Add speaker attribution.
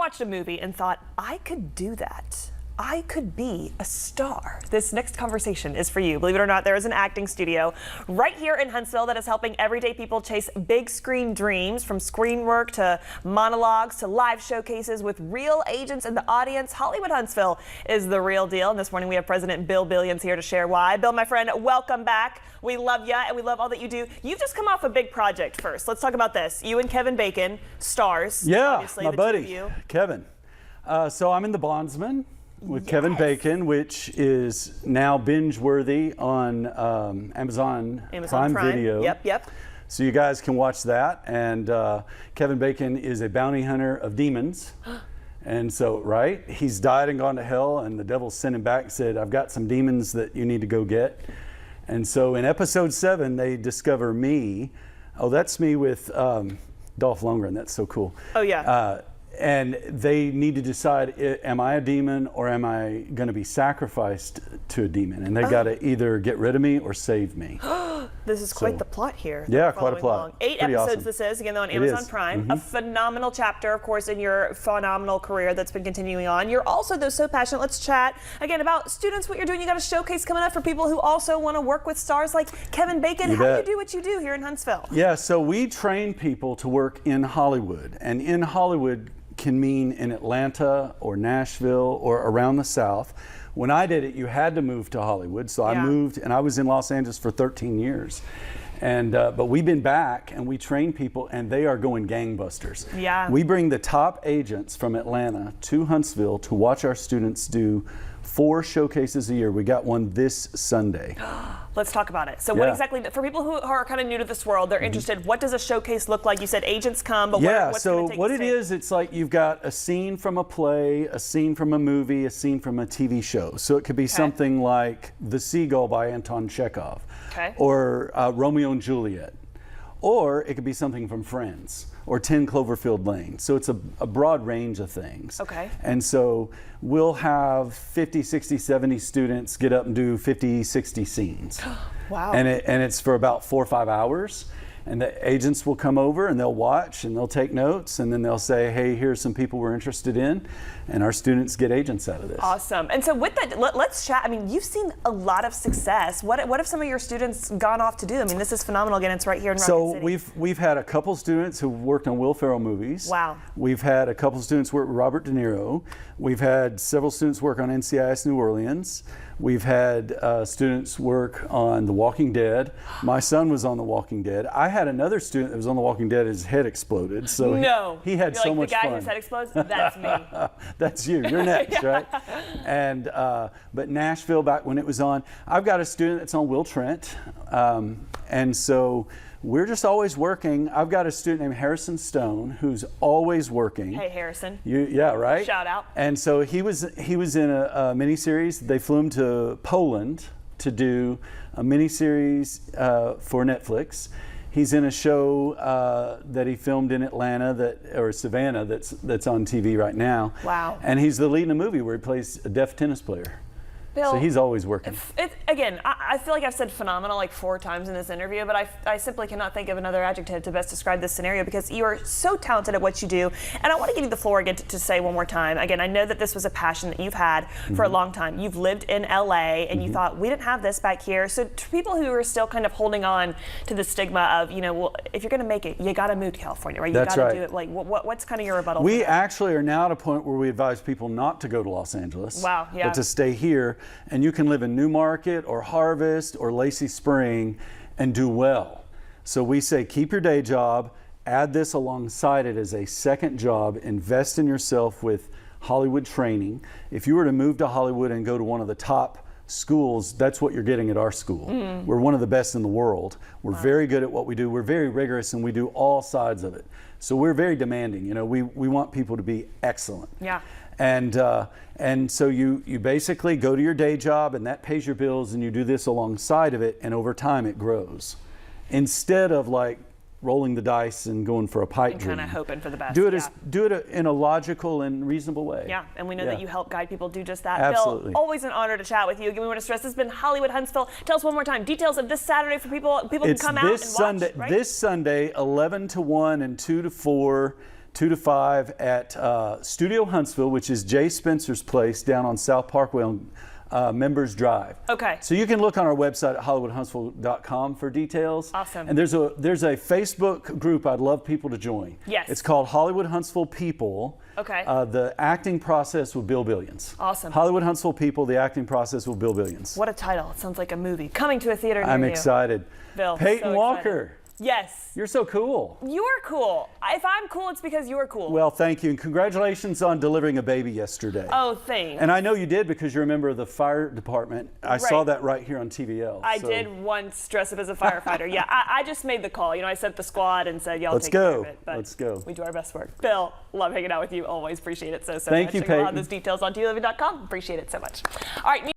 Speaker 1: watched a movie and thought, I could do that. I could be a star. This next conversation is for you. Believe it or not, there is an acting studio right here in Huntsville that is helping everyday people chase big screen dreams, from screen work to monologues to live showcases with real agents in the audience. Hollywood Huntsville is the real deal. And this morning we have President Bill Billions here to share why. Bill, my friend, welcome back. We love you and we love all that you do. You've just come off a big project first. Let's talk about this. You and Kevin Bacon, stars.
Speaker 2: Yeah,
Speaker 1: obviously,
Speaker 2: my
Speaker 1: the
Speaker 2: buddy,
Speaker 1: two of you.
Speaker 2: Kevin. So I'm in The Bondsman with Kevin Bacon, which is now binge-worthy on Amazon Prime Video.
Speaker 1: Yep.
Speaker 2: So you guys can watch that. And Kevin Bacon is a bounty hunter of demons. And so, right, he's died and gone to hell, and the devil sent him back and said, I've got some demons that you need to go get. And so in episode 7, they discover me. Oh, that's me with Dolph Lundgren. That's so cool.
Speaker 1: Oh, yeah.
Speaker 2: And they need to decide, am I a demon or am I going to be sacrificed to a demon? And they got to either get rid of me or save me.
Speaker 1: This is quite the plot here.
Speaker 2: Yeah, quite a plot.
Speaker 1: Along. 8
Speaker 2: Pretty
Speaker 1: episodes
Speaker 2: awesome.
Speaker 1: this is, again, on Amazon Prime. A phenomenal chapter, of course, in your phenomenal career that's been continuing on. You're also, though, so passionate. Let's chat, again, about students, what you're doing. You got a showcase coming up for people who also want to work with stars like Kevin Bacon. How do you do what you do here in Huntsville?
Speaker 2: Yeah, so we train people to work in Hollywood. And in Hollywood can mean in Atlanta or Nashville or around the South. When I did it, you had to move to Hollywood. So I moved, and I was in Los Angeles for 13 years. And but we've been back and we train people and they are going gangbusters.
Speaker 1: Yeah.
Speaker 2: We bring the top agents from Atlanta to Huntsville to watch our students do 4 showcases a year. We got one this Sunday.
Speaker 1: Let's talk about it. So what exactly, for people who are kind of new to this world, they're interested, what does a showcase look like? You said agents come, but what's
Speaker 2: so
Speaker 1: gonna take
Speaker 2: what
Speaker 1: the
Speaker 2: it
Speaker 1: stage?
Speaker 2: is, it's like you've got a scene from a play, a scene from a movie, a scene from a TV show. So it could be something like The Seagull by Anton Chekhov, or Romeo and Juliet, or it could be something from Friends, or 10 Cloverfield Lane. So it's a broad range of things.
Speaker 1: Okay.
Speaker 2: And so we'll have 50, 60, 70 students get up and do 50, 60 scenes.
Speaker 1: Wow.
Speaker 2: And it's for about 4 or 5 hours. And the agents will come over and they'll watch and they'll take notes, and then they'll say, hey, here's some people we're interested in. And our students get agents out of this.
Speaker 1: Awesome. And so with that, let's chat. I mean, you've seen a lot of success. What have some of your students gone off to do? I mean, this is phenomenal. Again, it's right here in Rocket City.
Speaker 2: So we've had a couple students who worked on Will Ferrell movies.
Speaker 1: Wow.
Speaker 2: We've had a couple students work with Robert De Niro. We've had several students work on NCIS New Orleans. We've had students work on The Walking Dead. My son was on The Walking Dead. I had another student that was on The Walking Dead. His head exploded. So he had so much fun.
Speaker 1: The guy whose head explodes? That's me.
Speaker 2: That's you. You're next, right? And but Nashville, back when it was on, I've got a student that's on Will Trent, and so we're just always working. I've got a student named Harrison Stone who's always working.
Speaker 1: Hey, Harrison.
Speaker 2: Yeah, right?
Speaker 1: Shout out.
Speaker 2: And so he was in a miniseries. They flew him to Poland to do a miniseries for Netflix. He's in a show that he filmed in Atlanta, or Savannah, that's on TV right now.
Speaker 1: Wow.
Speaker 2: And he's the lead in a movie where he plays a deaf tennis player.
Speaker 1: Bill,
Speaker 2: so he's always working.
Speaker 1: Again, I feel like I've said phenomenal like 4 times in this interview, but I simply cannot think of another adjective to best describe this scenario, because you are so talented at what you do. And I want to give you the floor again to say one more time. Again, I know that this was a passion that you've had for a long time. You've lived in LA and you thought, we didn't have this back here. So to people who are still kind of holding on to the stigma of, well, if you're going to make it, you got to move to California, right? You got to do it. Like, what's kind of your rebuttal?
Speaker 2: We actually are now at a point where we advise people not to go to Los Angeles.
Speaker 1: Wow, yeah.
Speaker 2: But to stay here, and you can live in Newmarket or Harvest or Lacey Spring and do well. So we say keep your day job, add this alongside it as a second job, invest in yourself with Hollywood training. If you were to move to Hollywood and go to one of the top schools, that's what you're getting at our school. We're one of the best in the world. We're very good at what we do. We're very rigorous and we do all sides of it. So we're very demanding. We want people to be excellent.
Speaker 1: Yeah.
Speaker 2: And so you basically go to your day job and that pays your bills, and you do this alongside of it, and over time it grows. Instead of like rolling the dice and going for a pipe dream.
Speaker 1: Kind of hoping for the best.
Speaker 2: Do it in a logical and reasonable way.
Speaker 1: Yeah, and we know that you help guide people do just that.
Speaker 2: Absolutely.
Speaker 1: Bill, always an honor to chat with you. Again, we want to stress this has been Hollywood Huntsville. Tell us one more time, details of this Saturday for people can come out and watch, right?
Speaker 2: This Sunday, 11 to 1 and 2 to 4. 2 to 5 at Studio Huntsville, which is Jay Spencer's place down on South Parkway on Members Drive.
Speaker 1: Okay.
Speaker 2: So you can look on our website at hollywoodhuntsville.com for details.
Speaker 1: Awesome.
Speaker 2: And there's a Facebook group I'd love people to join.
Speaker 1: Yes.
Speaker 2: It's called Hollywood Huntsville People.
Speaker 1: Okay.
Speaker 2: The acting process with Bill Billions.
Speaker 1: Awesome.
Speaker 2: Hollywood Huntsville People, the acting process with Bill Billions.
Speaker 1: What a title. It sounds like a movie. Coming to a theater near
Speaker 2: I'm
Speaker 1: you.
Speaker 2: excited.
Speaker 1: Bill,
Speaker 2: Peyton
Speaker 1: so
Speaker 2: Walker.
Speaker 1: excited. Yes.
Speaker 2: You're so cool.
Speaker 1: You're cool. If I'm cool, it's because you're cool.
Speaker 2: Well, thank you. And congratulations on delivering a baby yesterday.
Speaker 1: Oh, thanks.
Speaker 2: And I know you did because you're a member of the fire department. I saw that right here on TVL.
Speaker 1: I did once dress up as a firefighter. Yeah, I just made the call. You know, I sent the squad and said, y'all
Speaker 2: Let's
Speaker 1: take care
Speaker 2: go.
Speaker 1: of it. But
Speaker 2: Let's go.
Speaker 1: We do our best work. Bill, love hanging out with you. Always appreciate it so much.
Speaker 2: Thank you,
Speaker 1: Check out
Speaker 2: Peyton.
Speaker 1: those details on TLiving.com. Appreciate it so much. All right.